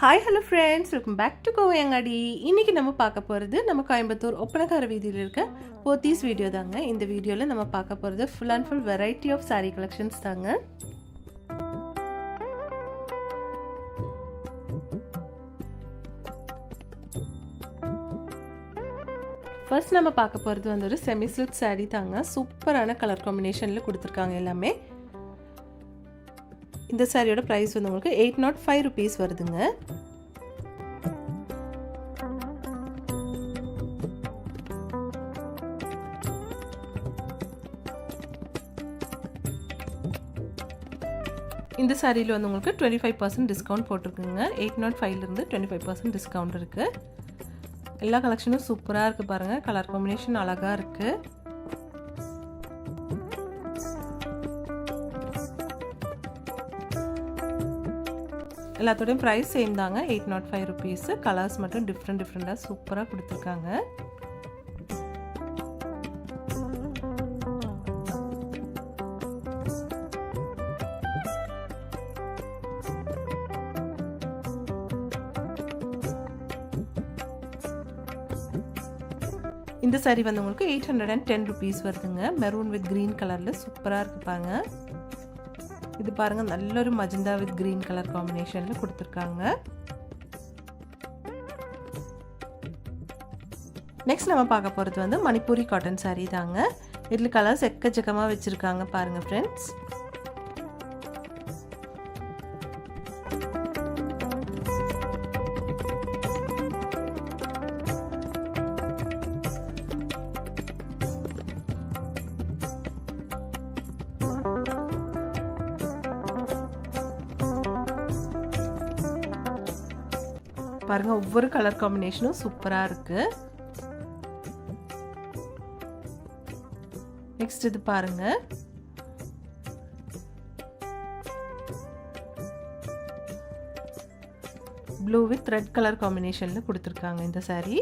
Hi hello friends, welcome back to கோவையங்காடி. இன்றைக்கி நம்ம பார்க்க போகிறது நம்ம கோயம்புத்தூர் ஒப்பனக்கார வீதியில் இருக்க போத்தீஸ் வீடியோ தாங்க. இந்த வீடியோவில் நம்ம பார்க்க போகிறது full and full variety of sari collections தாங்க. ஃபர்ஸ்ட் நம்ம பார்க்க போகிறது வந்து ஒரு செமி சில்க் சாரீ தாங்க. சூப்பரான கலர் காம்பினேஷனில் கொடுத்துருக்காங்க எல்லாமே. இந்த சாரியோட ப்ரைஸ் வந்து உங்களுக்கு 805 rupees வருதுங்க. இந்த சாரியில் வந்து உங்களுக்கு 25% டிஸ்கவுண்ட் போட்டிருக்குங்க. 805லேருந்து 25% டிஸ்கவுண்ட் இருக்குது. எல்லா கலெக்ஷனும் சூப்பராக இருக்குது பாருங்கள். கலர் காம்பினேஷன் அழகாக இருக்குது. எல்லாத்தோடையும் ப்ரைஸ் சேம் தாங்க, 805 rupees. கலர்ஸ் மட்டும் டிஃப்ரெண்ட்டாக சூப்பராக கொடுத்துருக்காங்க. இந்த சாரி வந்து உங்களுக்கு 810 rupees வருதுங்க. மெரூன் வித் க்ரீன் கலரில் சூப்பராக இருக்குப்பாங்க. இது பாருங்க, நல்ல ஒரு மஜந்தா வித் கிரீன் கலர் காம்பினேஷன்ல கொடுத்துருக்காங்க. நெக்ஸ்ட் நம்ம பார்க்க போகிறது வந்து மணிப்பூரி காட்டன் சாரீ தாங்க. இதில் கலர்ஸ் எக்கச்சக்கமாக வச்சுருக்காங்க பாருங்க ஃப்ரெண்ட்ஸ். பாருங்க, ஒவ்வொரு கலர் காம்பினேஷனும் சூப்பரா இருக்கு. நெக்ஸ்ட் இது பாருங்க, ப்ளூ வித் ரெட் கலர் காம்பினேஷன்ல கொடுத்துருக்காங்க இந்த சாரி.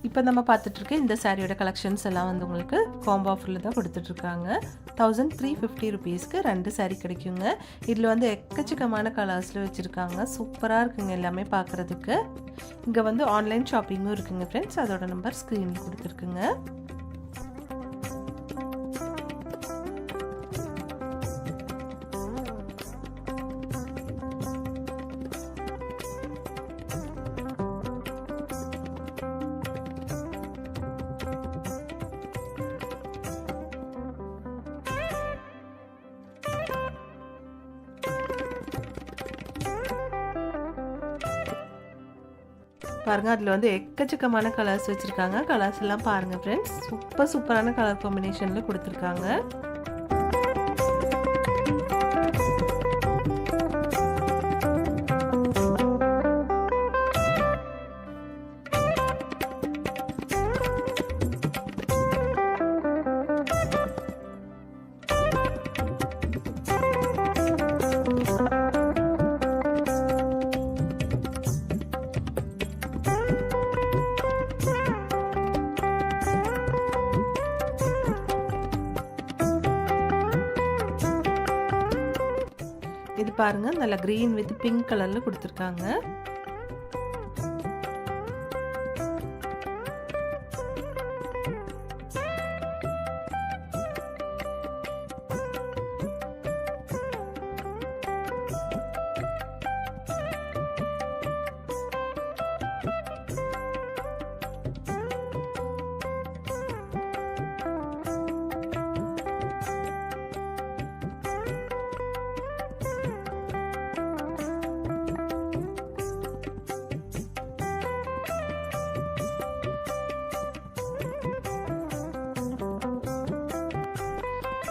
இப்போ நம்ம பார்த்துட்டு இருக்க இந்த சாரியோட கலெக்ஷன்ஸ் எல்லாம் வந்து உங்களுக்கு காம்போ ஆஃபரில் தான் கொடுத்துட்ருக்காங்க. 1350 rupeesக்கு 2 சாரீ கிடைக்குங்க. இதில் வந்து எக்கச்சக்கமான கலர்ஸில் வச்சுருக்காங்க. சூப்பராக இருக்குங்க எல்லாமே பார்க்குறதுக்கு. இங்கே வந்து ஆன்லைன் ஷாப்பிங்கும் இருக்குங்க ஃப்ரெண்ட்ஸ். அதோட நம்பர் ஸ்க்ரீனில் கொடுத்துருக்குங்க. பாருங்க, அதில் வந்து எக்கச்சக்கமான கலர்ஸ் வச்சுருக்காங்க. கலர்ஸ் எல்லாம் பாருங்க ஃப்ரெண்ட்ஸ். சூப்பரான கலர் காம்பினேஷனில் கொடுத்துருக்காங்க. இது பாருங்க, நல்ல கிரீன் வித் பிங்க் கலர்ல கொடுத்துருக்காங்க.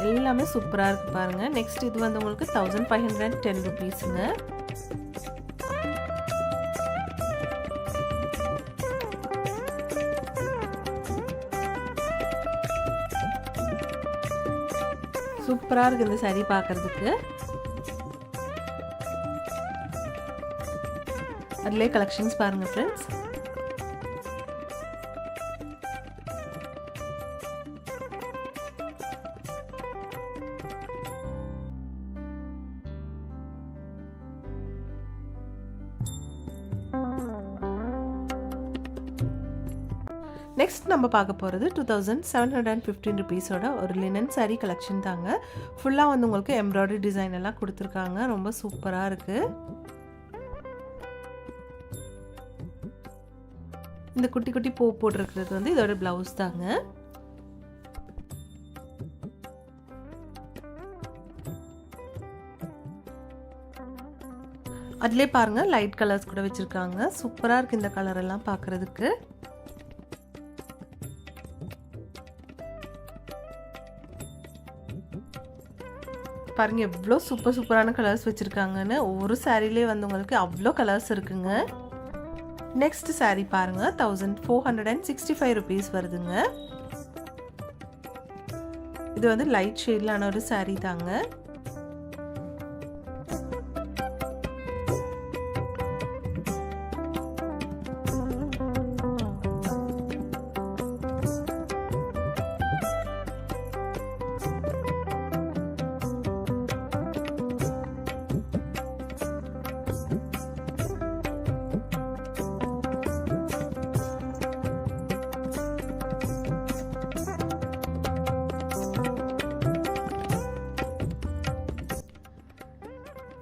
எல்லாமே சூப்பராக இருக்கு பாருங்க. நெக்ஸ்ட் இது வந்து உங்களுக்கு 1510 rupeesங்க. சூப்பராக இருக்கு இந்த சாரி பார்க்கறதுக்கு. அதிலே கலெக்ஷன்ஸ் பாருங்க ஃப்ரெண்ட்ஸ். நெக்ஸ்ட் நம்ம பார்க்க போகிறது 2715 ருபீஸோட ஒரு லினன் சாரீ கலெக்ஷன் தாங்க. ஃபுல்லாக வந்து உங்களுக்கு எம்ப்ராய்டரி டிசைன் எல்லாம் கொடுத்துருக்காங்க. ரொம்ப சூப்பராக இருக்குது. இந்த குட்டி குட்டி பூ போட்டிருக்கிறது வந்து இதோட ப்ளவுஸ் தாங்க. அதிலே பாருங்க லைட் கலர்ஸ் கூட வச்சுருக்காங்க. சூப்பராக இருக்குது இந்த கலர் எல்லாம் பார்க்குறதுக்கு. பாருங்க எவ்வளோ சூப்பரான கலர்ஸ் வச்சுருக்காங்கன்னு. ஒவ்வொரு சாரீலே வந்து உங்களுக்கு அவ்வளோ கலர்ஸ் இருக்குங்க. நெக்ஸ்ட் சாரீ பாருங்க 1465 ருபீஸ் வருதுங்க. இது வந்து லைட் ஷேட்லான ஒரு சாரீ தாங்க.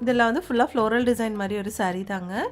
இதெல்லாம் வந்து ஃபுல்லாக ஃப்ளோரல் டிசைன் மாதிரி ஒரு சாரீ தாங்க.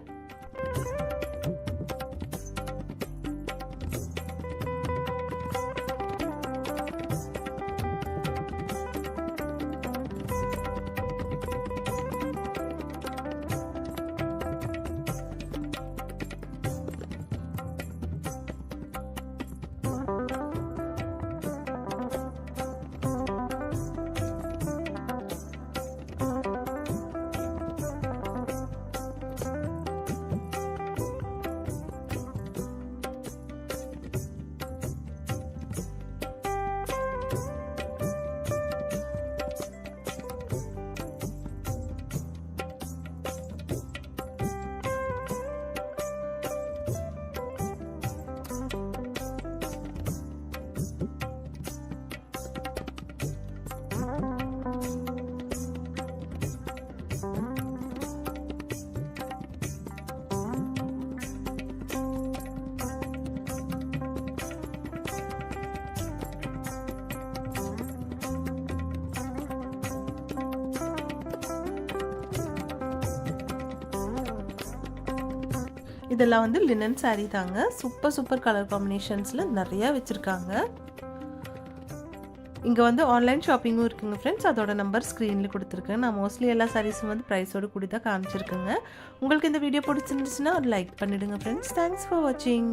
இதெல்லாம் வந்து லினன் சாரீ தாங்க. சூப்பர் கலர் காம்பினேஷன்ஸில் நிறையா வச்சுருக்காங்க. இங்கே வந்து ஆன்லைன் ஷாப்பிங்கும் இருக்குங்க ஃப்ரெண்ட்ஸ். அதோட நம்பர் ஸ்க்ரீனில் கொடுத்துருக்கேன். நான் மோஸ்ட்லி எல்லா சாரீஸும் வந்து ப்ரைஸோடு கூடி தான் காமிச்சிருக்கேங்க. உங்களுக்கு இந்த வீடியோ பிடிச்சிருந்துச்சுன்னா ஒரு லைக் பண்ணிவிடுங்க ஃப்ரெண்ட்ஸ். தேங்க்ஸ் ஃபார் வாட்சிங்.